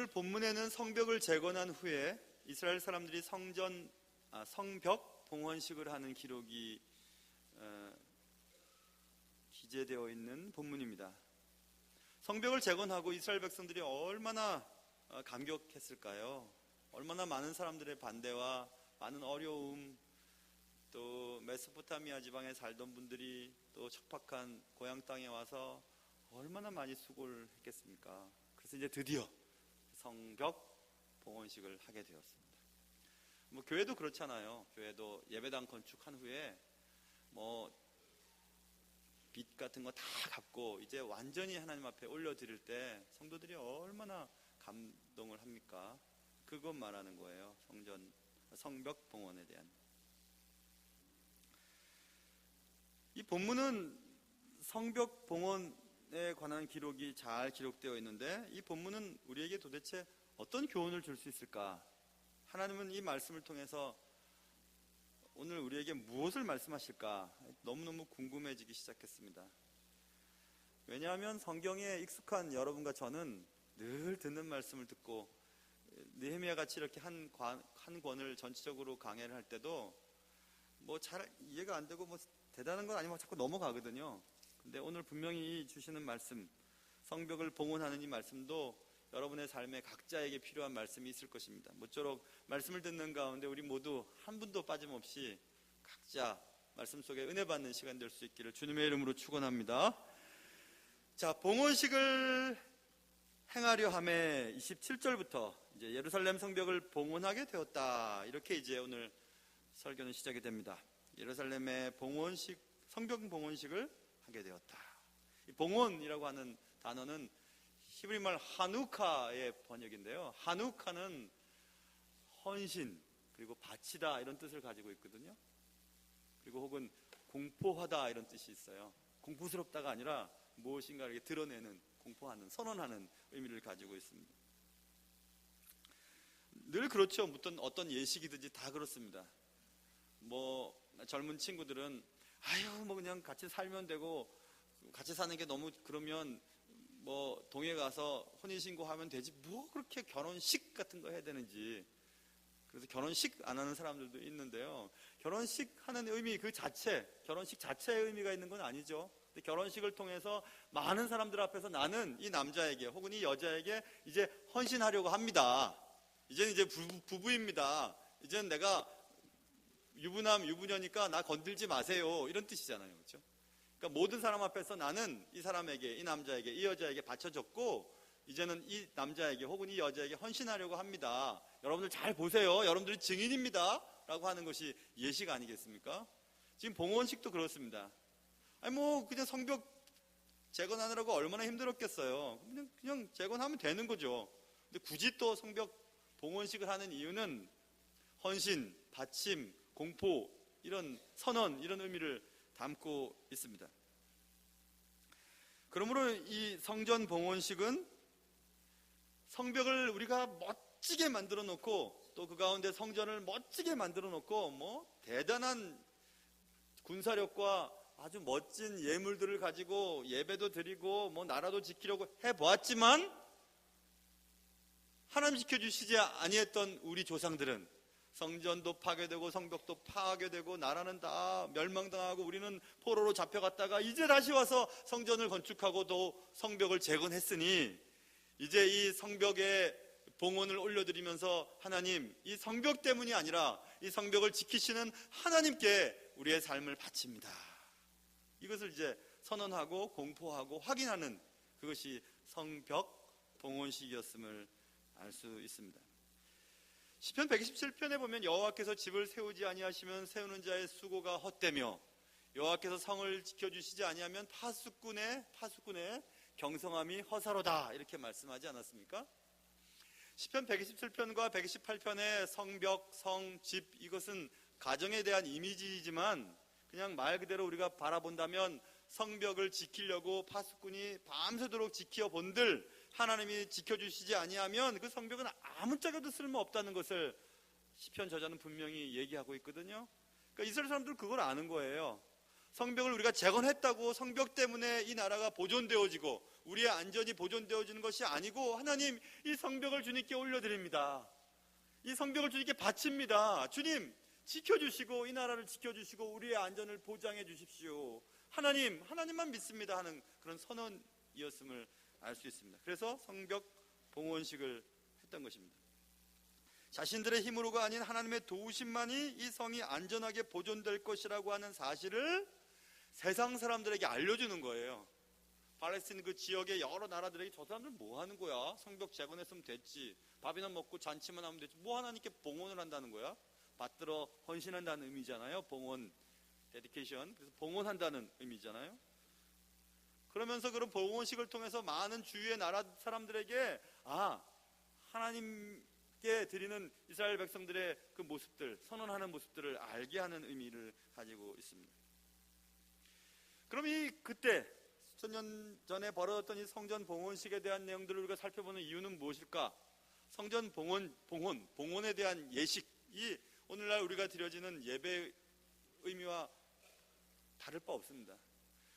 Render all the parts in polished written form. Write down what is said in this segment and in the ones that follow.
오늘 본문에는 성벽을 재건한 후에 이스라엘 사람들이 성벽 봉헌식을 하는 기록이 기재되어 있는 본문입니다. 성벽을 재건하고 이스라엘 백성들이 얼마나 감격했을까요? 얼마나 많은 사람들의 반대와 많은 어려움, 또 메소포타미아 지방에 살던 분들이 또 척박한 고향 땅에 와서 얼마나 많이 수고를 했겠습니까? 그래서 이제 드디어 성벽 봉헌식을 하게 되었습니다. 교회도 그렇잖아요. 교회도 예배당 건축한 후에 빚 같은 거 다 갚고 이제 완전히 하나님 앞에 올려드릴 때 성도들이 얼마나 감동을 합니까? 그것 말하는 거예요. 성벽 봉헌에 대한. 이 본문은 성벽 봉헌에 관한 기록이 잘 기록되어 있는데 이 본문은 우리에게 도대체 어떤 교훈을 줄 수 있을까? 하나님은 이 말씀을 통해서 오늘 우리에게 무엇을 말씀하실까? 너무너무 궁금해지기 시작했습니다. 왜냐하면 성경에 익숙한 여러분과 저는 늘 듣는 말씀을 듣고 느헤미야 같이 이렇게 한 권을 전체적으로 강해를 할 때도 잘 이해가 안 되고 대단한 건 아니면 자꾸 넘어가거든요. 근데 오늘 분명히 주시는 말씀, 성벽을 봉헌하는 이 말씀도 여러분의 삶에 각자에게 필요한 말씀이 있을 것입니다. 모쪼록 말씀을 듣는 가운데 우리 모두 한 분도 빠짐없이 각자 말씀 속에 은혜 받는 시간 될 수 있기를 주님의 이름으로 축원합니다. 자, 봉헌식을 행하려 함에 27절부터 이제 예루살렘 성벽을 봉헌하게 되었다. 이렇게 이제 오늘 설교는 시작이 됩니다. 예루살렘의 성벽 봉헌식을 하게 되었다. 이 봉헌이라고 하는 단어는 히브리말 하누카의 번역인데요. 하누카는 헌신 그리고 바치다 이런 뜻을 가지고 있거든요. 그리고 혹은 공포하다 이런 뜻이 있어요. 공포스럽다가 아니라 무엇인가 이렇게 드러내는, 공포하는, 선언하는 의미를 가지고 있습니다. 늘 그렇죠. 어떤 예식이든지 다 그렇습니다. 젊은 친구들은 그냥 같이 살면 되고 같이 사는 게 너무 그러면 동해 가서 혼인신고하면 되지 그렇게 결혼식 같은 거 해야 되는지. 그래서 결혼식 안 하는 사람들도 있는데요. 결혼식 하는 의미 결혼식 자체의 의미가 있는 건 아니죠. 근데 결혼식을 통해서 많은 사람들 앞에서 나는 이 남자에게 혹은 이 여자에게 이제 헌신하려고 합니다. 이제는 이제 부부입니다. 이제는 내가 유부녀니까 나 건들지 마세요. 이런 뜻이잖아요. 그렇죠? 그러니까 모든 사람 앞에서 나는 이 사람에게, 이 남자에게, 이 여자에게 바쳐줬고 이제는 이 남자에게 혹은 이 여자에게 헌신하려고 합니다. 여러분들 잘 보세요. 여러분들이 증인입니다. 라고 하는 것이 예식 아니겠습니까? 지금 봉헌식도 그렇습니다. 그냥 성벽 재건하느라고 얼마나 힘들었겠어요. 그냥 재건하면 되는 거죠. 근데 굳이 또 성벽 봉헌식을 하는 이유는 헌신, 바침, 공포, 이런 선언, 이런 의미를 담고 있습니다. 그러므로 이 성전 봉헌식은 성벽을 우리가 멋지게 만들어 놓고 또 그 가운데 성전을 멋지게 만들어 놓고 대단한 군사력과 아주 멋진 예물들을 가지고 예배도 드리고 나라도 지키려고 해보았지만 하나님 지켜주시지 아니했던 우리 조상들은 성전도 파괴되고 성벽도 파괴되고 나라는 다 멸망당하고 우리는 포로로 잡혀갔다가 이제 다시 와서 성전을 건축하고 또 성벽을 재건했으니 이제 이 성벽에 봉헌을 올려드리면서 하나님, 이 성벽 때문이 아니라 이 성벽을 지키시는 하나님께 우리의 삶을 바칩니다. 이것을 이제 선언하고 공포하고 확인하는 그것이 성벽 봉헌식이었음을 알 수 있습니다. 시편 127편에 보면 여호와께서 집을 세우지 아니하시면 세우는 자의 수고가 헛되며 여호와께서 성을 지켜주시지 아니하면 파수꾼의 경성함이 허사로다 이렇게 말씀하지 않았습니까? 시편 127편과 128편의 성벽, 성, 집 이것은 가정에 대한 이미지이지만 그냥 말 그대로 우리가 바라본다면 성벽을 지키려고 파수꾼이 밤새도록 지켜본들 하나님이 지켜주시지 아니하면 그 성벽은 아무짝에도 쓸모없다는 것을 시편 저자는 분명히 얘기하고 있거든요. 그러니까 이스라엘 사람들은 그걸 아는 거예요. 성벽을 우리가 재건했다고 성벽 때문에 이 나라가 보존되어지고 우리의 안전이 보존되어지는 것이 아니고, 하나님, 이 성벽을 주님께 올려드립니다. 이 성벽을 주님께 바칩니다. 주님, 지켜주시고 이 나라를 지켜주시고 우리의 안전을 보장해 주십시오. 하나님만 믿습니다 하는 그런 선언이었음을 알 수 있습니다. 그래서 성벽 봉헌식을 했던 것입니다. 자신들의 힘으로가 아닌 하나님의 도우심만이 이 성이 안전하게 보존될 것이라고 하는 사실을 세상 사람들에게 알려주는 거예요. 팔레스틴 그 지역의 여러 나라들에게 저 사람들 뭐 하는 거야? 성벽 재건했으면 됐지. 밥이나 먹고 잔치만 하면 됐지. 뭐 하나님께 봉헌을 한다는 거야? 받들어 헌신한다는 의미잖아요. 봉헌, 데디케이션. 그래서 봉헌한다는 의미잖아요. 그러면서 그런 봉헌식을 통해서 많은 주위의 나라 사람들에게 하나님께 드리는 이스라엘 백성들의 그 모습들, 선언하는 모습들을 알게 하는 의미를 가지고 있습니다. 그럼 그때 수천 년 전에 벌어졌던 이 성전 봉헌식에 대한 내용들을 우리가 살펴보는 이유는 무엇일까? 성전 봉헌에 대한 예식이 오늘날 우리가 드려지는 예배의 의미와 다를 바 없습니다.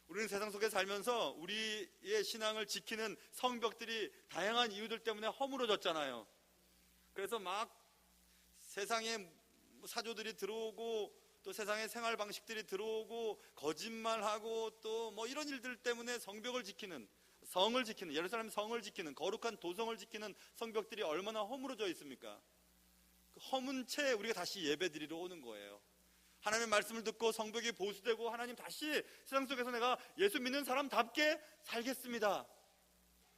우리는 세상 속에 살면서 우리의 신앙을 지키는 성벽들이 다양한 이유들 때문에 허물어졌잖아요. 그래서 막 세상의 사조들이 들어오고 또 세상의 생활 방식들이 들어오고 거짓말하고 또 뭐 이런 일들 때문에 성벽을 지키는, 성을 지키는, 예루살렘 성을 지키는, 거룩한 도성을 지키는 성벽들이 얼마나 허물어져 있습니까? 그 허문 채 우리가 다시 예배드리러 오는 거예요. 하나님의 말씀을 듣고 성벽이 보수되고 하나님 다시 세상 속에서 내가 예수 믿는 사람답게 살겠습니다.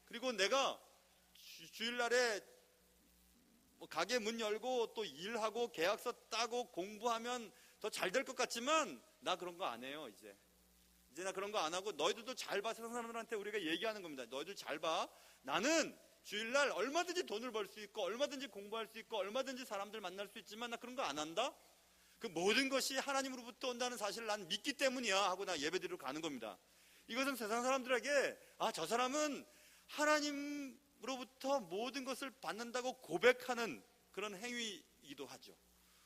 그리고 내가 주일날에 가게 문 열고 또 일하고 계약서 따고 공부하면 더 잘 될 것 같지만 나 그런 거 안 해요. 이제 나 그런 거 안 하고 너희들도 잘 봐. 세상 사람들한테 우리가 얘기하는 겁니다. 너희들 잘 봐. 나는 주일날 얼마든지 돈을 벌 수 있고 얼마든지 공부할 수 있고 얼마든지 사람들 만날 수 있지만 나 그런 거 안 한다. 그 모든 것이 하나님으로부터 온다는 사실을 난 믿기 때문이야 하고 나 예배드리러 가는 겁니다. 이것은 세상 사람들에게 저 사람은 하나님으로부터 모든 것을 받는다고 고백하는 그런 행위이기도 하죠.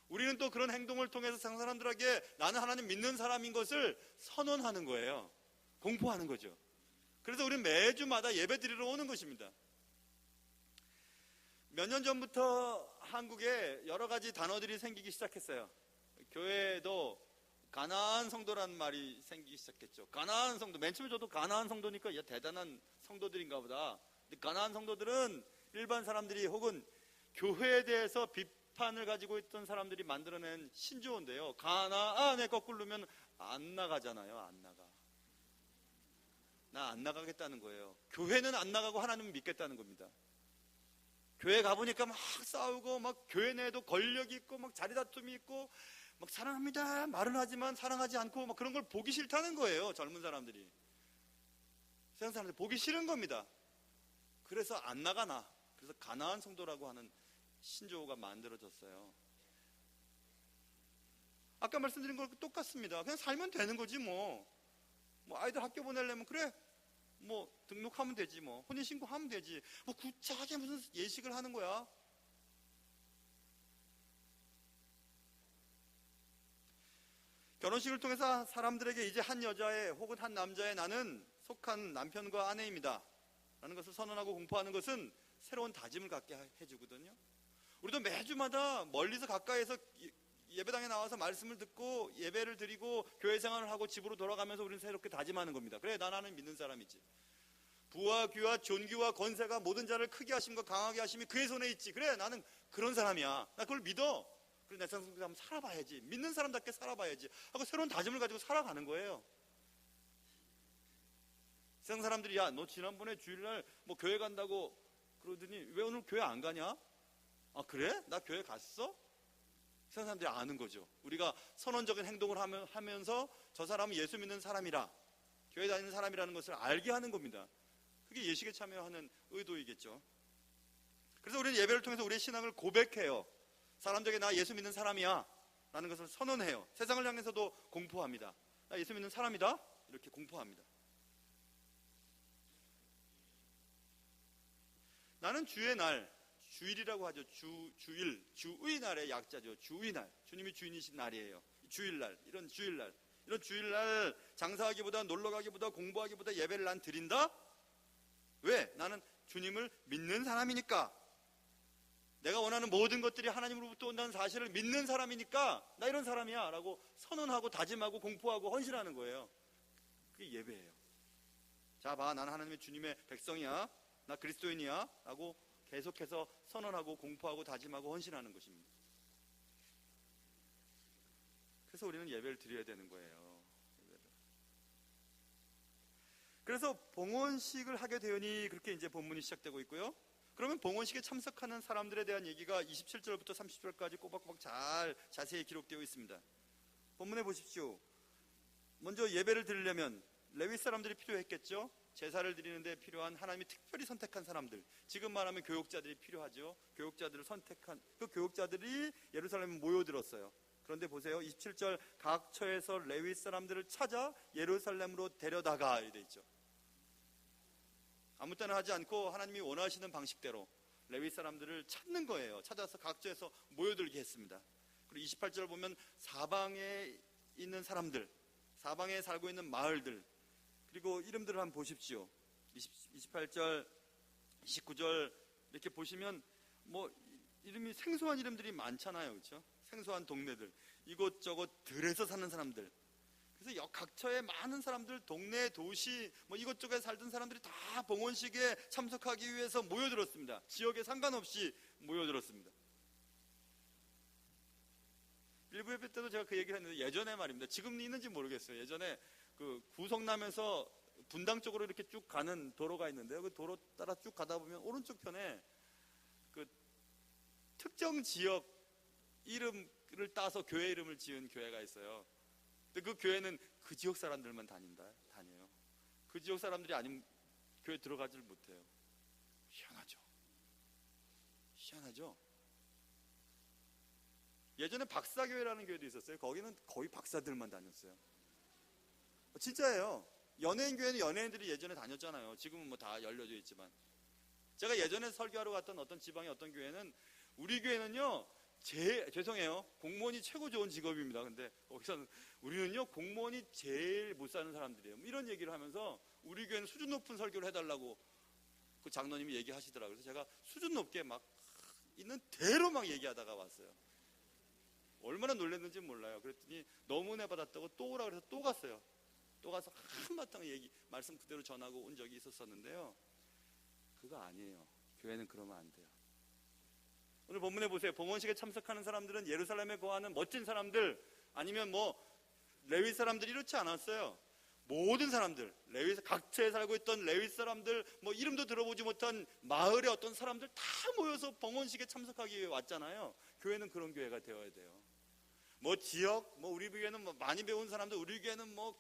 우리는 또 그런 행동을 통해서 세상 사람들에게 나는 하나님 믿는 사람인 것을 선언하는 거예요. 공포하는 거죠. 그래서 우리는 매주마다 예배드리러 오는 것입니다. 몇 년 전부터 한국에 여러 가지 단어들이 생기기 시작했어요. 교회에도 가나안 성도라는 말이 생기기 시작했죠. 가나안 성도, 맨 처음에 저도 가나안 성도니까 대단한 성도들인가 보다. 근데 가나안 성도들은 일반 사람들이 혹은 교회에 대해서 비판을 가지고 있던 사람들이 만들어낸 신조어인데요. 가나안에 거꾸로 넣으면 안 나가잖아요. 안 나가. 나 안 나가겠다는 거예요. 교회는 안 나가고 하나님은 믿겠다는 겁니다. 교회 가보니까 막 싸우고 막 교회 내에도 권력이 있고 막 자리다툼이 있고 막 사랑합니다 말은 하지만 사랑하지 않고 막 그런 걸 보기 싫다는 거예요. 젊은 사람들이. 세상 사람들이 보기 싫은 겁니다. 그래서 안 나가나. 그래서 가나안 성도라고 하는 신조어가 만들어졌어요. 아까 말씀드린 거랑 똑같습니다. 그냥 살면 되는 거지 뭐 아이들 학교 보내려면 그래 등록하면 되지 혼인신고하면 되지 구차하게 무슨 예식을 하는 거야. 결혼식을 통해서 사람들에게 이제 한 여자의 혹은 한 남자의 나는 속한 남편과 아내입니다 라는 것을 선언하고 공포하는 것은 새로운 다짐을 갖게 해주거든요. 우리도 매주마다 멀리서 가까이에서 예배당에 나와서 말씀을 듣고 예배를 드리고 교회 생활을 하고 집으로 돌아가면서 우리는 새롭게 다짐하는 겁니다. 그래, 나는 믿는 사람이지. 부와 귀와 존귀와 권세가 모든 자를 크게 하심과 강하게 하심이 그의 손에 있지. 그래, 나는 그런 사람이야. 나 그걸 믿어. 그래, 내 세상 속에서 한번 살아봐야지. 믿는 사람답게 살아봐야지 하고 새로운 다짐을 가지고 살아가는 거예요. 세상 사람들이 야, 너 지난번에 주일날 교회 간다고 그러더니 왜 오늘 교회 안 가냐? 그래? 나 교회 갔어? 세상 사람들이 아는 거죠. 우리가 선언적인 행동을 하면서 저 사람은 예수 믿는 사람이라, 교회 다니는 사람이라는 것을 알게 하는 겁니다. 그게 예식에 참여하는 의도이겠죠. 그래서 우리는 예배를 통해서 우리의 신앙을 고백해요. 사람들에게 나 예수 믿는 사람이야 라는 것을 선언해요. 세상을 향해서도 공포합니다. 나 예수 믿는 사람이다 이렇게 공포합니다. 나는 주의 날, 주일이라고 하죠. 주일, 주의 날의 약자죠. 주의 날, 주님이 주인이신 날이에요. 주일날, 이런 주일날 장사하기보다 놀러가기보다 공부하기보다 예배를 난 드린다? 왜? 나는 주님을 믿는 사람이니까. 내가 원하는 모든 것들이 하나님으로부터 온다는 사실을 믿는 사람이니까 나 이런 사람이야 라고 선언하고 다짐하고 공포하고 헌신하는 거예요. 그게 예배예요. 자, 봐, 나는 하나님의 주님의 백성이야, 나 그리스도인이야 라고 계속해서 선언하고 공포하고 다짐하고 헌신하는 것입니다. 그래서 우리는 예배를 드려야 되는 거예요. 예배를. 그래서 봉헌식을 하게 되니 그렇게 이제 본문이 시작되고 있고요. 그러면 봉헌식에 참석하는 사람들에 대한 얘기가 27절부터 30절까지 꼬박꼬박 잘 자세히 기록되어 있습니다. 본문에 보십시오. 먼저 예배를 드리려면 레위 사람들이 필요했겠죠. 제사를 드리는데 필요한 하나님이 특별히 선택한 사람들, 지금 말하면 교육자들이 필요하죠. 교육자들을 선택한 그 교육자들이 예루살렘에 모여들었어요. 그런데 보세요. 27절 각 처에서 레위 사람들을 찾아 예루살렘으로 데려다가 이렇게 돼 있죠. 아무 때나 하지 않고 하나님이 원하시는 방식대로 레위 사람들을 찾는 거예요. 찾아서 각처에서 모여들게 했습니다. 그리고 28절 보면 사방에 있는 사람들, 사방에 살고 있는 마을들, 그리고 이름들을 한번 보십시오. 28절, 29절 이렇게 보시면 뭐 이름이 생소한 이름들이 많잖아요. 그렇죠? 생소한 동네들, 이곳저곳 들에서 사는 사람들. 그래서 각처에 많은 사람들, 동네, 도시, 뭐 이것저것 살던 사람들이 다 봉헌식에 참석하기 위해서 모여들었습니다. 지역에 상관없이 모여들었습니다. 일부 예배 때도 제가 그 얘기를 했는데 예전에 말입니다. 지금 있는지 모르겠어요. 예전에 그 구성남에서 분당 쪽으로 이렇게 쭉 가는 도로가 있는데요. 그 도로 따라 쭉 가다 보면 오른쪽 편에 그 특정 지역 이름을 따서 교회 이름을 지은 교회가 있어요. 근데 그 교회는 그 지역 사람들만 다녀요. 그 지역 사람들이 아니면 교회 들어가질 못해요. 희한하죠? 예전에 박사교회라는 교회도 있었어요. 거기는 거의 박사들만 다녔어요. 진짜예요. 연예인 교회는 연예인들이 예전에 다녔잖아요. 지금은 뭐 다 열려져 있지만. 제가 예전에 설교하러 갔던 어떤 지방의 어떤 교회는, 우리 교회는요, 죄송해요, 공무원이 최고 좋은 직업입니다. 근데 거기서는 우리는요, 공무원이 제일 못 사는 사람들이에요. 이런 얘기를 하면서 우리 교회는 수준 높은 설교를 해달라고 그 장로님이 얘기하시더라고요. 그래서 제가 수준 높게 막 있는 대로 막 얘기하다가 왔어요. 얼마나 놀랐는지 몰라요. 그랬더니 너무 은혜 받았다고 또 오라 그래서 또 갔어요. 또 가서 한바탕 말씀 그대로 전하고 온 적이 있었었는데요. 그거 아니에요. 교회는 그러면 안 돼요. 오늘 본문에 보세요. 봉헌식에 참석하는 사람들은 예루살렘에 거하는 멋진 사람들, 아니면 뭐 레위 사람들이 이렇지 않았어요. 모든 사람들, 각처에 살고 있던 레위 사람들, 뭐 이름도 들어보지 못한 마을의 어떤 사람들 다 모여서 봉헌식에 참석하기 위해 왔잖아요. 교회는 그런 교회가 되어야 돼요. 뭐 지역, 뭐 우리 교회는 뭐 많이 배운 사람들, 우리 교회는 뭐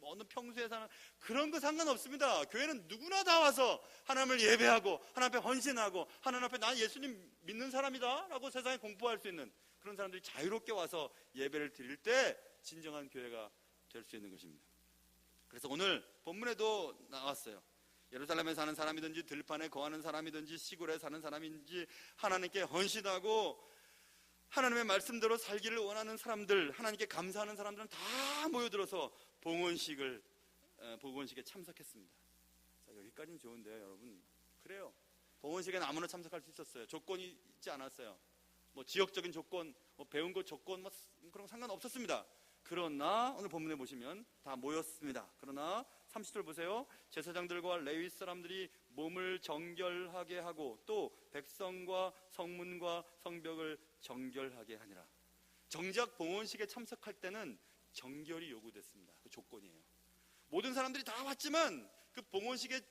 어느 평수에 사는, 그런 거 상관없습니다. 교회는 누구나 다 와서 하나님을 예배하고 하나님 앞에 헌신하고 하나님 앞에 난 예수님 믿는 사람이다 라고 세상에 공포할 수 있는 그런 사람들이 자유롭게 와서 예배를 드릴 때 진정한 교회가 될 수 있는 것입니다. 그래서 오늘 본문에도 나왔어요. 예루살렘에 사는 사람이든지 들판에 거하는 사람이든지 시골에 사는 사람인지 하나님께 헌신하고 하나님의 말씀대로 살기를 원하는 사람들, 하나님께 감사하는 사람들은 다 모여들어서 봉헌식에 참석했습니다. 자, 여기까지는 좋은데요, 여러분. 그래요. 봉헌식에는 아무나 참석할 수 있었어요. 조건이 있지 않았어요. 뭐 지역적인 조건, 뭐 배운 것 조건, 뭐 그런 거 상관없었습니다. 그러나 오늘 본문에 보시면 다 모였습니다. 그러나 30절 보세요. 제사장들과 레위 사람들이 몸을 정결하게 하고 또 백성과 성문과 성벽을 정결하게 하니라. 정작 봉헌식에 참석할 때는 정결이 요구됐습니다. 그 조건이에요. 모든 사람들이 다 왔지만 그 봉헌식에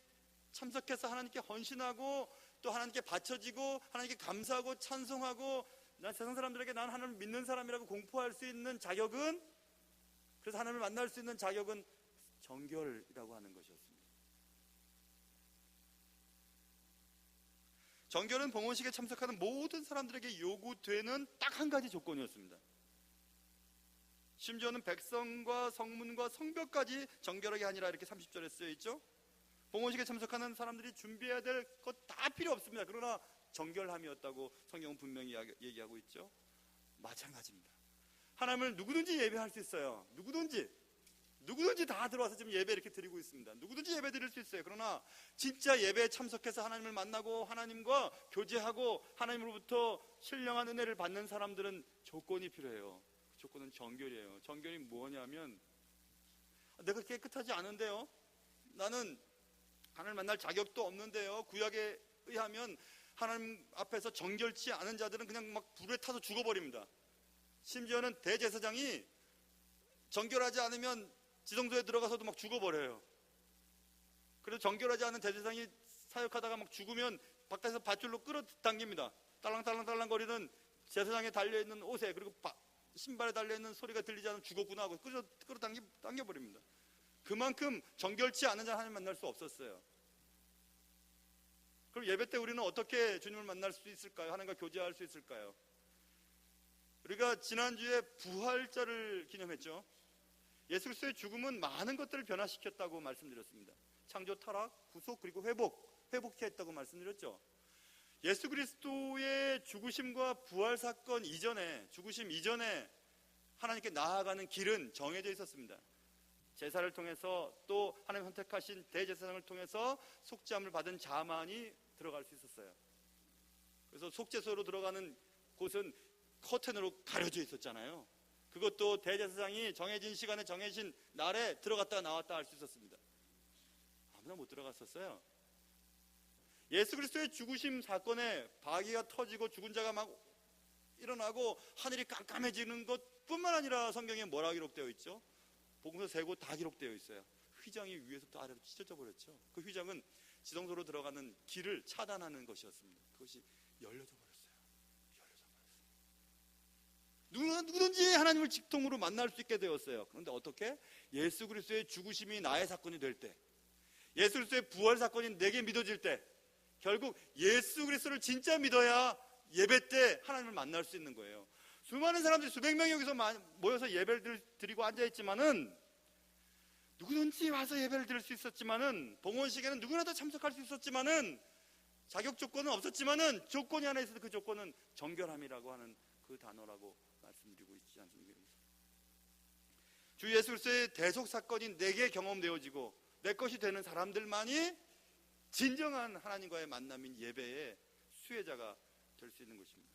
참석해서 하나님께 헌신하고 또 하나님께 바쳐지고 하나님께 감사하고 찬송하고 난 세상 사람들에게 난 하나님을 믿는 사람이라고 공포할 수 있는 자격은, 그래서 하나님을 만날 수 있는 자격은 정결이라고 하는 것이었습니다. 정결은 봉헌식에 참석하는 모든 사람들에게 요구되는 딱 한 가지 조건이었습니다. 심지어는 백성과 성문과 성벽까지 정결하게 하니라 이렇게 30절에 쓰여 있죠. 봉헌식에 참석하는 사람들이 준비해야 될 것 다 필요 없습니다. 그러나 정결함이었다고 성경은 분명히 얘기하고 있죠. 마찬가지입니다. 하나님을 누구든지 예배할 수 있어요. 누구든지 누구든지 다 들어와서 지금 예배 이렇게 드리고 있습니다. 누구든지 예배 드릴 수 있어요. 그러나 진짜 예배에 참석해서 하나님을 만나고 하나님과 교제하고 하나님으로부터 신령한 은혜를 받는 사람들은 조건이 필요해요. 그 조건은 정결이에요. 정결이 뭐냐면, 내가 깨끗하지 않은데요, 나는 하나님을 만날 자격도 없는데요, 구약에 의하면 하나님 앞에서 정결치 않은 자들은 그냥 막 불에 타서 죽어버립니다. 심지어는 대제사장이 정결하지 않으면 지성소에 들어가서도 막 죽어버려요. 그래서 정결하지 않은 대제사장이 사역하다가 막 죽으면 바깥에서 밧줄로 끌어당깁니다. 딸랑딸랑딸랑 거리는 제사장에 달려있는 옷에, 그리고 신발에 달려있는 소리가 들리지 않으면 죽었구나 하고 끌어당겨버립니다. 그만큼 정결치 않은 자 하나님 만날 수 없었어요. 그럼 예배 때 우리는 어떻게 주님을 만날 수 있을까요? 하나님과 교제할 수 있을까요? 우리가 지난주에 부활절을 기념했죠. 예수 그리스도의 죽음은 많은 것들을 변화시켰다고 말씀드렸습니다. 창조, 타락, 구속, 그리고 회복했다고 말씀드렸죠. 예수 그리스도의 죽으심과 부활 사건 이전에, 죽으심 이전에 하나님께 나아가는 길은 정해져 있었습니다. 제사를 통해서, 또 하나님 선택하신 대제사장을 통해서 속죄함을 받은 자만이 들어갈 수 있었어요. 그래서 속죄소로 들어가는 곳은 커튼으로 가려져 있었잖아요. 그것도 대제사장이 정해진 시간에 정해진 날에 들어갔다 나왔다 할 수 있었습니다. 아무나 못 들어갔었어요. 예수 그리스도의 죽으심 사건에 바위가 터지고 죽은 자가 막 일어나고 하늘이 깜깜해지는 것뿐만 아니라 성경에 뭐라 기록되어 있죠? 복음서 3곳 다 기록되어 있어요. 휘장이 위에서부터 아래로 찢어져 버렸죠. 그 휘장은 지성소로 들어가는 길을 차단하는 것이었습니다. 그것이 열려져 버렸어요. 누구든지 하나님을 직통으로 만날 수 있게 되었어요. 그런데 어떻게? 예수 그리스도의 죽으심이 나의 사건이 될 때, 예수 그리스도의 부활 사건이 내게 믿어질 때, 결국 예수 그리스도를 진짜 믿어야 예배 때 하나님을 만날 수 있는 거예요. 수많은 사람들이 수백 명이 여기서 모여서 예배를 드리고 앉아있지만은, 누구든지 와서 예배를 드릴 수 있었지만은, 봉헌식에는 누구나 다 참석할 수 있었지만은, 자격 조건은 없었지만은 조건이 하나 있어서 그 조건은 정결함이라고 하는 그 단어라고 말씀드리고 있지 않습니까? 주 예수 그리스도의 대속 사건이 내게 경험되어지고 내 것이 되는 사람들만이 진정한 하나님과의 만남인 예배의 수혜자가 될 수 있는 것입니다.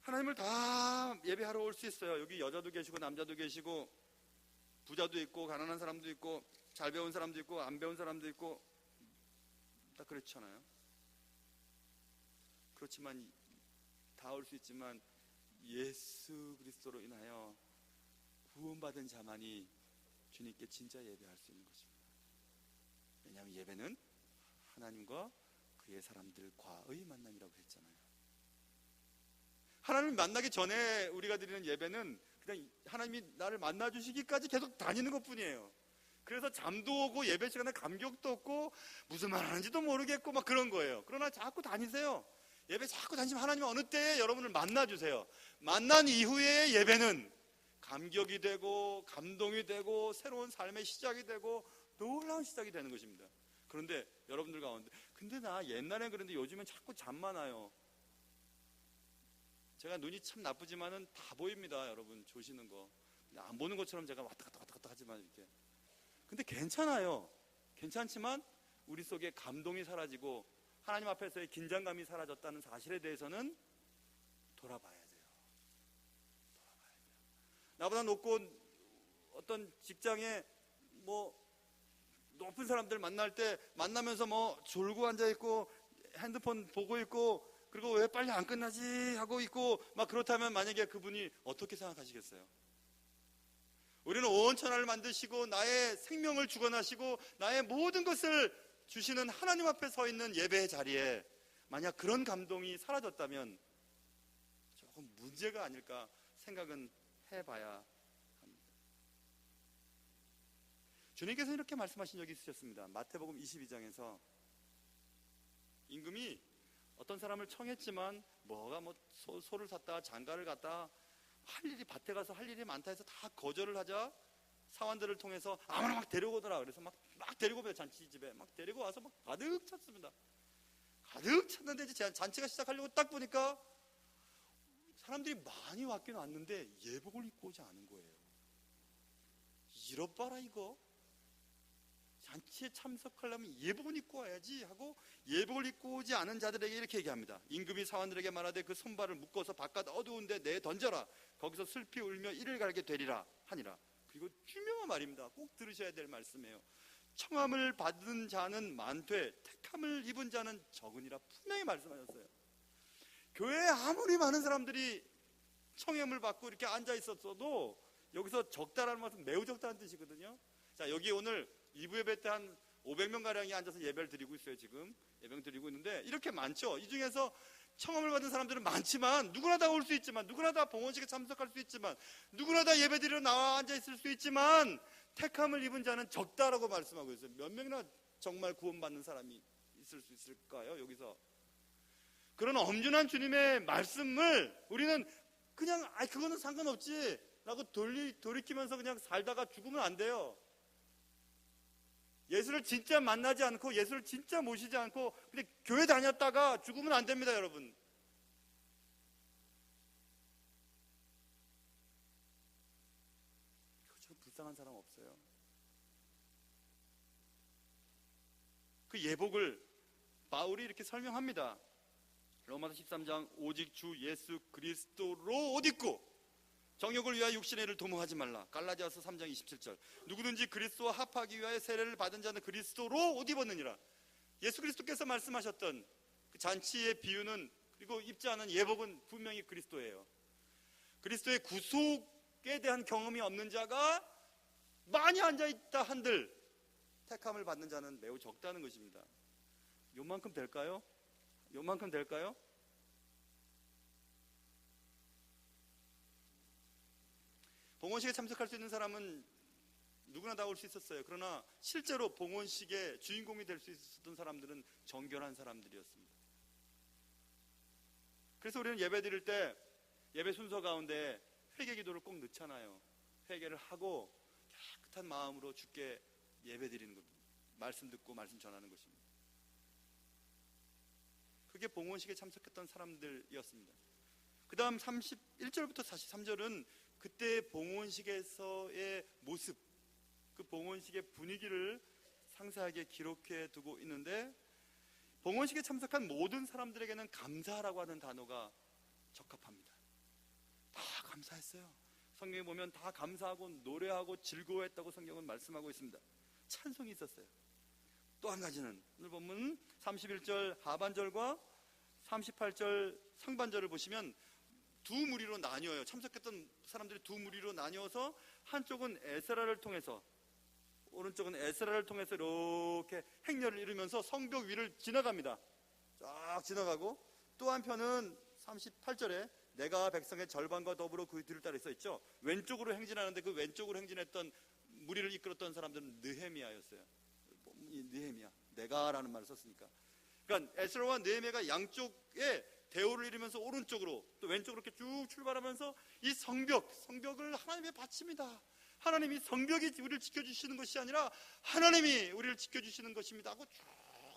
하나님을 다 예배하러 올 수 있어요. 여기 여자도 계시고 남자도 계시고 부자도 있고 가난한 사람도 있고 잘 배운 사람도 있고 안 배운 사람도 있고 다 그렇잖아요. 그렇지만 다 올 수 있지만 예수 그리스도로 인하여 구원받은 자만이 주님께 진짜 예배할 수 있는 것입니다. 왜냐하면 예배는 하나님과 그의 사람들과의 만남이라고 했잖아요. 하나님을 만나기 전에 우리가 드리는 예배는 그냥 하나님이 나를 만나주시기까지 계속 다니는 것뿐이에요. 그래서 잠도 오고 예배 시간에 감격도 없고 무슨 말 하는지도 모르겠고 막 그런 거예요. 그러나 자꾸 다니세요. 예배 자꾸 다니시면 하나님은 어느 때에 여러분을 만나주세요. 만난 이후에 예배는 감격이 되고 감동이 되고 새로운 삶의 시작이 되고 놀라운 시작이 되는 것입니다. 그런데 여러분들 가운데, 근데 나 옛날엔 그랬는데 요즘엔 자꾸 잠만 와요. 제가 눈이 참 나쁘지만은 다 보입니다. 여러분 조시는 거 안 보는 것처럼 제가 왔다 갔다 하지만 이렇게. 근데 괜찮아요. 괜찮지만 우리 속에 감동이 사라지고 하나님 앞에서의 긴장감이 사라졌다는 사실에 대해서는 돌아봐야 돼요. 나보다 높고 어떤 직장에 뭐 높은 사람들 만날 때 만나면서 뭐 졸고 앉아있고 핸드폰 보고 있고 그리고 왜 빨리 안 끝나지 하고 있고 막 그렇다면 만약에 그분이 어떻게 생각하시겠어요? 우리는 온 천하를 만드시고 나의 생명을 주관하시고 나의 모든 것을 주시는 하나님 앞에 서 있는 예배의 자리에 만약 그런 감동이 사라졌다면 조금 문제가 아닐까 생각은 해봐야 합니다. 주님께서 이렇게 말씀하신 적이 있으셨습니다. 마태복음 22장에서 임금이 어떤 사람을 청했지만 뭐가 뭐 소를 샀다 장가를 갔다 할 일이 밭에 가서 할 일이 많다 해서 다 거절을 하자 사환들을 통해서 아무나 막 데려오더라. 그래서 막 데리고 오면 잔치집에 막 데리고 와서 막 가득 찼습니다. 가득 찼는데 이제 잔치가 시작하려고 딱 보니까 사람들이 많이 왔긴 왔는데 예복을 입고 오지 않은 거예요. 이것 봐라 이거. 잔치에 참석하려면 예복을 입고 와야지 하고 예복을 입고 오지 않은 자들에게 이렇게 얘기합니다. 임금이 사원들에게 말하되 그 손발을 묶어서 바깥 어두운데 내 던져라. 거기서 슬피 울며 이를 갈게 되리라 하니라. 그리고 유명한 말입니다. 꼭 들으셔야 될 말씀이에요. 청함을 받은 자는 많되 택함을 입은 자는 적으니라. 분명히 말씀하셨어요. 교회에 아무리 많은 사람들이 청함을 받고 이렇게 앉아 있었어도 여기서 적다라는 말은 매우 적다는 뜻이거든요. 자, 여기 오늘 2부 예배 때 한 500명가량이 앉아서 예배를 드리고 있어요. 지금 예배를 드리고 있는데 이렇게 많죠. 이 중에서 청함을 받은 사람들은 많지만, 누구나 다 올 수 있지만, 누구나 다 봉헌식에 참석할 수 있지만, 누구나 다 예배 드리러 나와 앉아 있을 수 있지만, 택함을 입은 자는 적다라고 말씀하고 있어요. 몇 명이나 정말 구원받는 사람이 있을 수 있을까요? 여기서 그런 엄중한 주님의 말씀을 우리는 그냥 그거는 상관없지 라고 돌이키면서 그냥 살다가 죽으면 안 돼요. 예수를 진짜 만나지 않고 예수를 진짜 모시지 않고 근데 교회 다녔다가 죽으면 안 됩니다, 여러분. 저 불쌍한 사람 없어요. 그 예복을 바울이 이렇게 설명합니다. 로마서 13장 오직 주 예수 그리스도로 옷 입고 정욕을 위하여 육신의 일을 도모하지 말라. 갈라디아서 3장 27절 누구든지 그리스도와 합하기 위하여 세례를 받은 자는 그리스도로 옷 입었느니라. 예수 그리스도께서 말씀하셨던 그 잔치의 비유는, 그리고 입지 않은 예복은 분명히 그리스도예요. 그리스도의 구속에 대한 경험이 없는 자가 많이 앉아있다 한들 택함을 받는 자는 매우 적다는 것입니다. 요만큼 될까요? 요만큼 될까요? 봉헌식에 참석할 수 있는 사람은 누구나 다 올 수 있었어요. 그러나 실제로 봉헌식의 주인공이 될 수 있었던 사람들은 정결한 사람들이었습니다. 그래서 우리는 예배 드릴 때 예배 순서 가운데 회개 기도를 꼭 넣잖아요. 회개를 하고 깨끗한 마음으로 주께 예배 드리는 겁니다. 말씀 듣고 말씀 전하는 것입니다. 그게 봉헌식에 참석했던 사람들이었습니다. 그 다음 31절부터 43절은 그때 봉헌식에서의 모습, 그 봉헌식의 분위기를 상세하게 기록해 두고 있는데, 봉헌식에 참석한 모든 사람들에게는 감사라고 하는 단어가 적합합니다. 다 감사했어요. 성경에 보면 다 감사하고 노래하고 즐거워했다고 성경은 말씀하고 있습니다. 찬송이 있었어요. 또 한 가지는 오늘 본문 31절 하반절과 38절 상반절을 보시면 두 무리로 나뉘어요. 참석했던 사람들이 두 무리로 나뉘어서 한쪽은 에스라를 통해서, 오른쪽은 에스라를 통해서 이렇게 행렬을 이루면서 성벽 위를 지나갑니다. 쫙 지나가고, 또 한편은 38절에 내가 백성의 절반과 더불어 그 뒤를 따라 있었죠. 왼쪽으로 행진하는데 그 왼쪽으로 행진했던 무리를 이끌었던 사람들은 느헤미야였어요. 느헤미야, 내가라는 말을 썼으니까. 그러니까 에스라와 느헤미야가 양쪽에 대오를 이루면서 오른쪽으로 또 왼쪽으로 이렇게 쭉 출발하면서 이 성벽을 하나님의 바칩니다. 하나님이 성벽이 우리를 지켜주시는 것이 아니라 하나님이 우리를 지켜주시는 것입니다 하고 쭉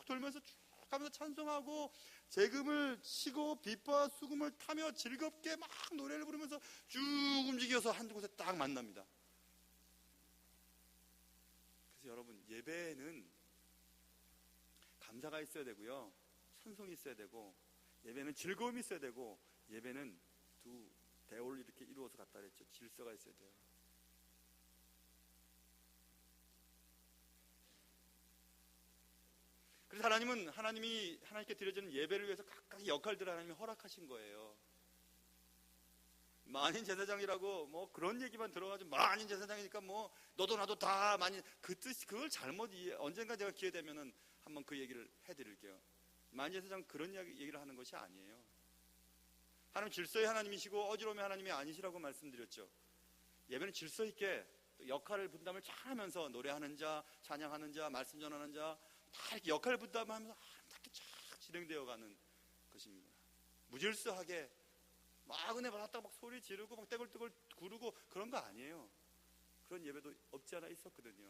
돌면서 쭉 가면서 찬송하고 재금을 치고 비파와 수금을 타며 즐겁게 막 노래를 부르면서 쭉 움직여서 한 곳에 딱 만납니다. 그래서 여러분, 예배는 감사가 있어야 되고요, 찬송이 있어야 되고, 예배는 즐거움이 있어야 되고, 예배는 두 대오를 이렇게 이루어서 갔다 그랬죠. 질서가 있어야 돼요. 그래서 하나님이 하나님께 드려지는 예배를 위해서 각각의 역할들을 하나님이 허락하신 거예요. 만인 제사장이라고 뭐 그런 얘기만 들어가지고 만인 제사장이니까 뭐 너도 나도 다 만인, 그 뜻, 그걸 잘못 언젠가 제가 기회 되면은 한번 그 얘기를 해드릴게요. 만인 제사장 그런 얘기를 하는 것이 아니에요. 하나님 질서의 하나님이시고 어지러움의 하나님이 아니시라고 말씀드렸죠. 예배는 질서 있게 역할을 분담을 잘 하면서 노래하는 자, 찬양하는 자, 말씀 전하는 자 다 이렇게 역할 분담하면서 아름답게 쫙 진행되어 가는 것입니다. 무질서하게 막 은혜 받았다고 막 소리 지르고 막 떼굴떼굴 구르고 그런 거 아니에요. 그런 예배도 없지 않아 있었거든요.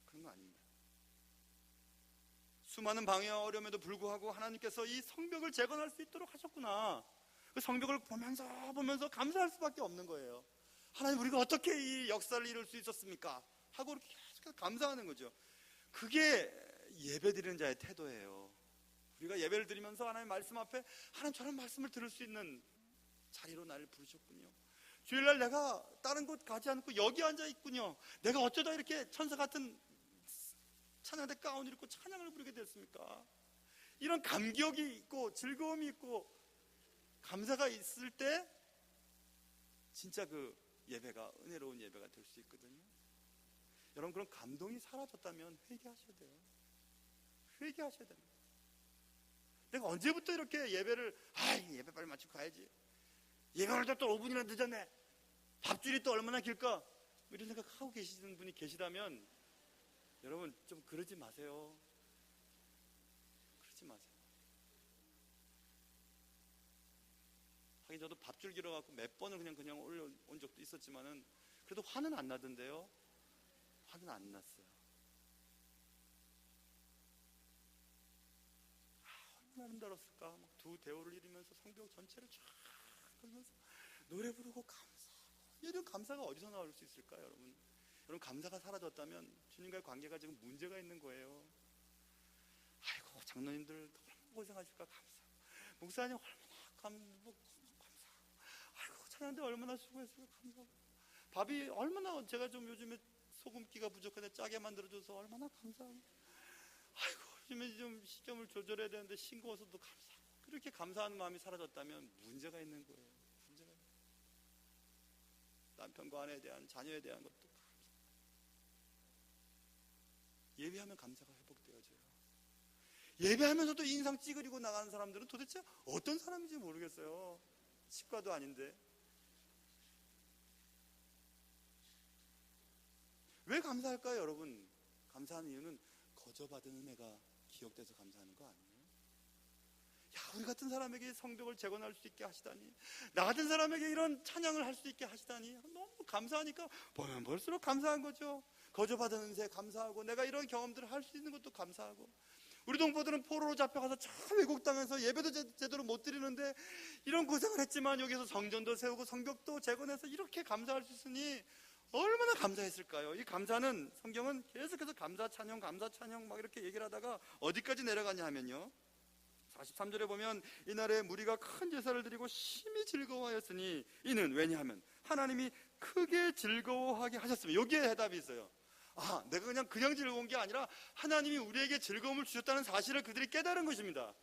그런 거 아닙니다. 수많은 방해와 어려움에도 불구하고 하나님께서 이 성벽을 재건할 수 있도록 하셨구나. 그 성벽을 보면서 감사할 수밖에 없는 거예요. 하나님, 우리가 어떻게 이 역사를 이룰 수 있었습니까? 하고 이렇게 계속 감사하는 거죠. 그게 예배드리는 자의 태도예요. 우리가 예배를 드리면서 하나님 말씀 앞에 하나님, 저런 말씀을 들을 수 있는 자리로 나를 부르셨군요. 주일날 내가 다른 곳 가지 않고 여기 앉아 있군요. 내가 어쩌다 이렇게 천사 같은 찬양대 가운을 입고 찬양을 부르게 됐습니까? 이런 감격이 있고 즐거움이 있고 감사가 있을 때 진짜 그 예배가 은혜로운 예배가 될 수 있거든요. 여러분, 그런 감동이 사라졌다면 회개하셔야 돼요. 회개하셔야 됩니다. 내가 언제부터 이렇게 예배를 예배 빨리 마치고 가야지, 예배 오늘도 또 5분이나 늦었네, 밥줄이 또 얼마나 길까, 이런 생각하고 계시는 분이 계시다면 여러분 좀 그러지 마세요. 그러지 마세요. 하긴 저도 밥줄 길어갖고 몇 번을 그냥 올려온 적도 있었지만은 그래도 화는 안 나던데요. 화는 안 났어요. 얼마나 아름다웠을까. 막 두 대오를 이루면서 성벽 전체를 쫙 걸면서 노래 부르고 감사하고. 이런 감사가 어디서 나올 수 있을까요, 여러분? 여러분, 감사가 사라졌다면 주님과의 관계가 지금 문제가 있는 거예요. 아이고, 장로님들 얼마나 고생하실까 감사하고, 목사님 얼마나 감사하고, 아이고, 찬양대 얼마나 수고했을까 감사하고, 밥이 얼마나, 제가 좀 요즘에 소금기가 부족한데 짜게 만들어줘서 얼마나 감사하고, 아이고, 요즘에 좀 시점을 조절해야 되는데 싱거워서도 감사하고. 그렇게 감사하는 마음이 사라졌다면 문제가 있는 거예요. 문제가 있는 거예요. 남편과 아내에 대한, 자녀에 대한 것도 감사. 예배하면 감사가 회복되어져요. 예배하면서도 인상 찌그리고 나가는 사람들은 도대체 어떤 사람인지 모르겠어요. 치과도 아닌데. 왜 감사할까요, 여러분? 감사하는 이유는 거저받은 은혜가 기억돼서 감사하는 거 아니에요? 야, 우리 같은 사람에게 성벽을 재건할 수 있게 하시다니, 나 같은 사람에게 이런 찬양을 할 수 있게 하시다니, 너무 감사하니까 보면 볼수록 감사한 거죠. 거저받은 은혜에 감사하고, 내가 이런 경험들을 할 수 있는 것도 감사하고. 우리 동포들은 포로로 잡혀가서 참 외국 땅에서 예배도 제대로 못 드리는데 이런 고생을 했지만 여기서 성전도 세우고 성벽도 재건해서 이렇게 감사할 수 있으니 얼마나 감사했을까요? 이 감사는, 성경은 계속해서 감사 찬양 막 이렇게 얘기를 하다가 어디까지 내려가냐 하면요, 43절에 보면 이날에 무리가 큰 제사를 드리고 심히 즐거워하였으니 이는 왜냐하면 하나님이 크게 즐거워하게 하셨습니다. 여기에 해답이 있어요. 내가 그냥 즐거운 게 아니라 하나님이 우리에게 즐거움을 주셨다는 사실을 그들이 깨달은 것입니다.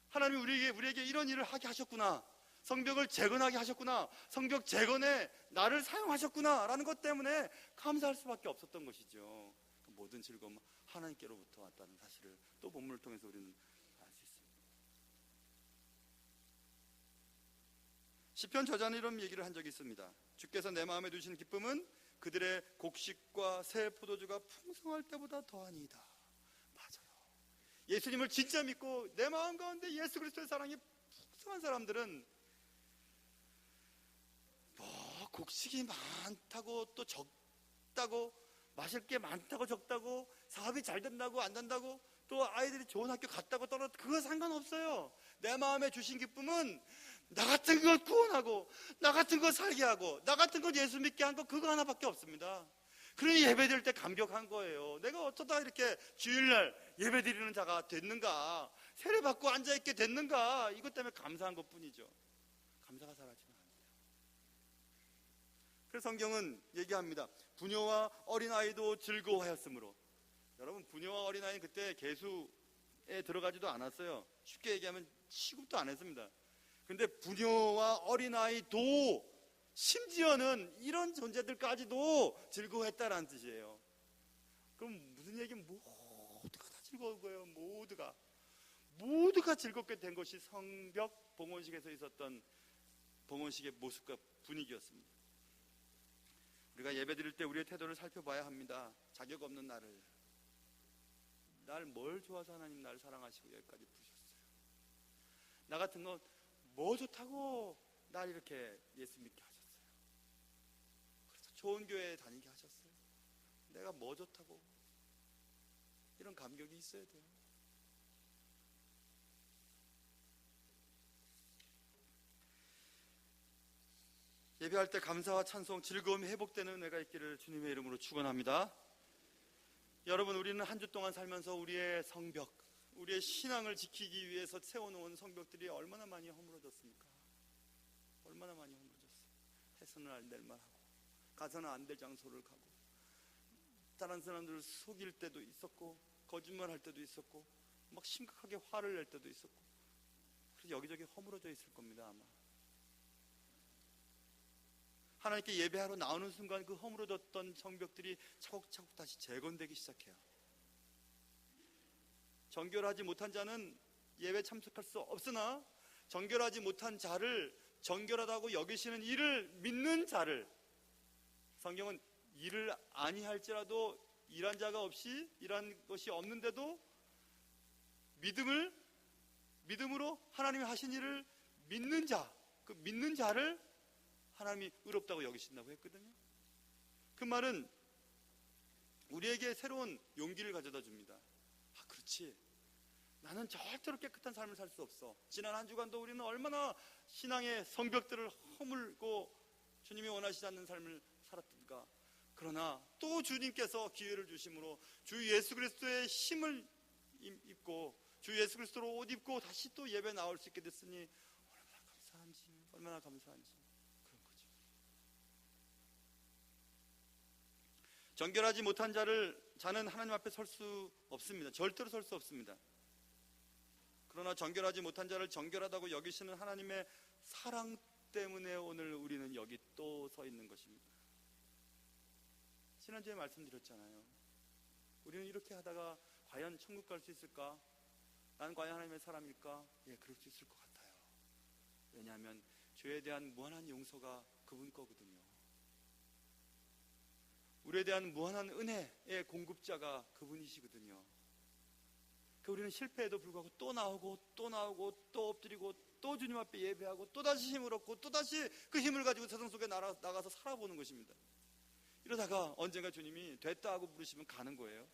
하나님이 우리에게 이런 일을 하게 하셨구나, 성벽을 재건하게 하셨구나, 성벽 재건에 나를 사용하셨구나 라는 것 때문에 감사할 수밖에 없었던 것이죠. 모든 즐거움은 하나님께로부터 왔다는 사실을 또 본문을 통해서 우리는 알 수 있습니다. 시편 저자는 이런 얘기를 한 적이 있습니다. 주께서 내 마음에 두신 기쁨은 그들의 곡식과 새 포도주가 풍성할 때보다 더하니이다. 맞아요. 예수님을 진짜 믿고 내 마음 가운데 예수 그리스도의 사랑이 풍성한 사람들은 곡식이 많다고 또 적다고, 마실 게 많다고 적다고, 사업이 잘 된다고 안 된다고, 또 아이들이 좋은 학교 갔다고 떨어져, 그거 상관없어요. 내 마음에 주신 기쁨은 나 같은 걸 구원하고, 나 같은 걸 살게 하고, 나 같은 걸 예수 믿게 한 거, 그거 하나밖에 없습니다. 그러니 예배드릴 때 감격한 거예요. 내가 어쩌다 이렇게 주일날 예배드리는 자가 됐는가, 세례받고 앉아있게 됐는가, 이것 때문에 감사한 것 뿐이죠. 감사가 사라지면 안 돼요. 그래서 성경은 얘기합니다. 부녀와 어린아이도 즐거워하였으므로. 여러분, 부녀와 어린아이는 그때 계수에 들어가지도 않았어요. 쉽게 얘기하면 취급도 안 했습니다. 근데 부녀와 어린아이도, 심지어는 이런 존재들까지도 즐거워했다라는 뜻이에요. 그럼 무슨 얘기면 모두가 다 즐거운 거예요. 모두가 즐겁게 된 것이 성벽 봉헌식에서 있었던 봉헌식의 모습과 분위기였습니다. 우리가 예배드릴 때 우리의 태도를 살펴봐야 합니다. 자격 없는 나를 뭘 좋아서 하나님 나를 사랑하시고 여기까지 부르셨어요. 나 같은 건 뭐 좋다고 날 이렇게 예수 믿게 하셨어요. 그래서 좋은 교회에 다니게 하셨어요. 내가 뭐 좋다고. 이런 감격이 있어야 돼요. 예배할 때 감사와 찬송, 즐거움이 회복되는 은혜가 있기를 주님의 이름으로 축원합니다. 여러분, 우리는 한 주 동안 살면서 우리의 성벽, 우리의 신앙을 지키기 위해서 세워놓은 성벽들이 얼마나 많이 허물어졌습니까? 얼마나 많이 허물어졌어요. 해서는 안 될 말하고, 가서는 안 될 장소를 가고, 다른 사람들을 속일 때도 있었고, 거짓말할 때도 있었고, 막 심각하게 화를 낼 때도 있었고, 그래서 여기저기 허물어져 있을 겁니다. 아마 하나님께 예배하러 나오는 순간 그 허물어졌던 성벽들이 차곡차곡 다시 재건되기 시작해요. 정결하지 못한 자는 예배 참석할 수 없으나 정결하지 못한 자를 정결하다고 여기시는 이를 믿는 자를, 성경은 일을 아니할지라도 일한 자가 없이, 일한 것이 없는데도 믿음으로 하나님이 하신 일을 믿는 자, 그 믿는 자를 하나님이 의롭다고 여기신다고 했거든요. 그 말은 우리에게 새로운 용기를 가져다 줍니다. 아, 그렇지, 나는 절대로 깨끗한 삶을 살 수 없어. 지난 한 주간도 우리는 얼마나 신앙의 성벽들을 허물고 주님이 원하시지 않는 삶을 살았던가. 그러나 또 주님께서 기회를 주심으로 주 예수 그리스도의 힘을 입고 주 예수 그리스도로 옷 입고 다시 또 예배 나올 수 있게 됐으니 얼마나 감사한지 그런 거죠. 정결하지 못한 자는 하나님 앞에 설 수 없습니다. 절대로 설 수 없습니다. 그러나 정결하지 못한 자를 정결하다고 여기시는 하나님의 사랑 때문에 오늘 우리는 여기 또 서 있는 것입니다. 지난주에 말씀드렸잖아요. 우리는 이렇게 하다가 과연 천국 갈 수 있을까? 난 과연 하나님의 사람일까? 예, 그럴 수 있을 것 같아요. 왜냐하면 죄에 대한 무한한 용서가 그분 거거든요. 우리에 대한 무한한 은혜의 공급자가 그분이시거든요. 우리는 실패에도 불구하고 또 나오고 또 엎드리고 또 주님 앞에 예배하고 또다시 힘을 얻고 또다시 그 힘을 가지고 세상 속에 나가서 살아보는 것입니다. 이러다가 언젠가 주님이 됐다 하고 부르시면 가는 거예요.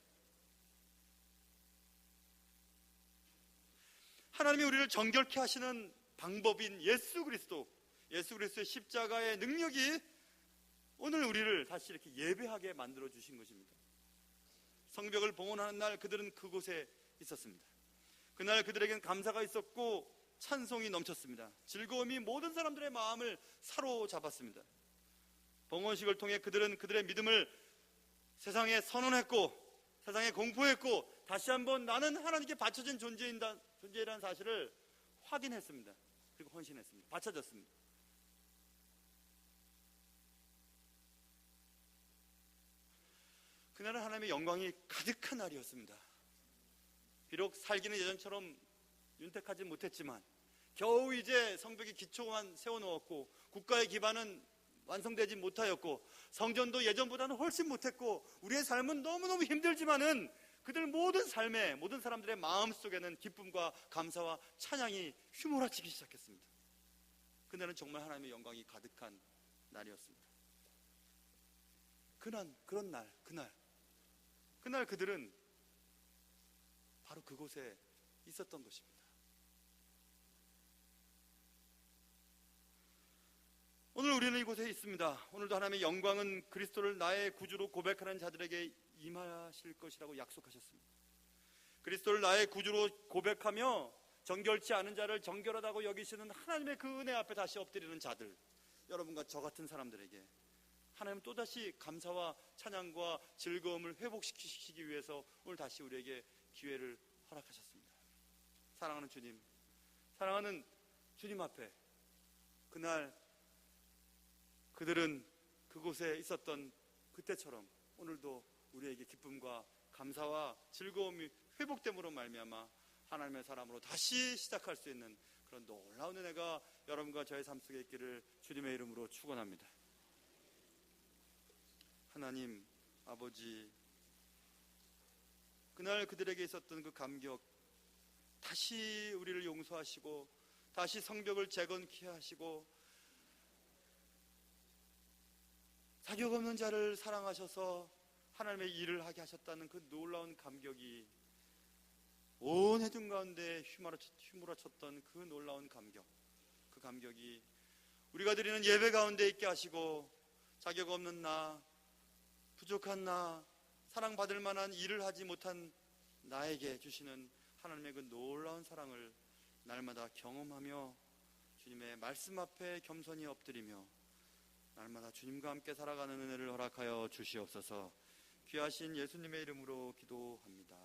하나님이 우리를 정결케 하시는 방법인 예수 그리스도의 십자가의 능력이 오늘 우리를 다시 이렇게 예배하게 만들어 주신 것입니다. 성벽을 봉헌하는 날 그들은 그곳에 있었습니다. 그날 그들에겐 감사가 있었고 찬송이 넘쳤습니다. 즐거움이 모든 사람들의 마음을 사로잡았습니다. 봉헌식을 통해 그들은 그들의 믿음을 세상에 선언했고 세상에 공포했고 다시 한번 나는 하나님께 바쳐진 존재이라는 사실을 확인했습니다. 그리고 헌신했습니다. 바쳐졌습니다. 그날은 하나님의 영광이 가득한 날이었습니다. 비록 살기는 예전처럼 윤택하지 못했지만 겨우 이제 성벽의 기초만 세워놓았고 국가의 기반은 완성되지 못하였고 성전도 예전보다는 훨씬 못했고 우리의 삶은 너무너무 힘들지만은 그들 모든 삶에 모든 사람들의 마음속에는 기쁨과 감사와 찬양이 휘몰아치기 시작했습니다. 그날은 정말 하나님의 영광이 가득한 날이었습니다. 그날 그들은 바로 그곳에 있었던 것입니다. 오늘 우리는 이곳에 있습니다. 오늘도 하나님의 영광은 그리스도를 나의 구주로 고백하는 자들에게 임하실 것이라고 약속하셨습니다. 그리스도를 나의 구주로 고백하며 정결치 않은 자를 정결하다고 여기시는 하나님의 그 은혜 앞에 다시 엎드리는 자들, 여러분과 저 같은 사람들에게 하나님은 또다시 감사와 찬양과 즐거움을 회복시키기 위해서 오늘 다시 우리에게 기회를 허락하셨습니다. 사랑하는 주님, 사랑하는 주님 앞에 그날 그들은 그곳에 있었던 그때처럼 오늘도 우리에게 기쁨과 감사와 즐거움이 회복됨으로 말미암아 하나님의 사람으로 다시 시작할 수 있는 그런 놀라운 은혜가 여러분과 저의 삶 속에 있기를 주님의 이름으로 축원합니다. 하나님 아버지, 그날 그들에게 있었던 그 감격 다시 우리를 용서하시고 다시 성벽을 재건케 하시고 자격 없는 자를 사랑하셔서 하나님의 일을 하게 하셨다는 그 놀라운 감격이 온 회중 가운데 휘몰아쳤던 그 놀라운 감격, 그 감격이 우리가 드리는 예배 가운데 있게 하시고 자격 없는 나, 부족한 나, 사랑받을 만한 일을 하지 못한 나에게 주시는 하나님의 그 놀라운 사랑을 날마다 경험하며 주님의 말씀 앞에 겸손히 엎드리며 날마다 주님과 함께 살아가는 은혜를 허락하여 주시옵소서. 귀하신 예수님의 이름으로 기도합니다.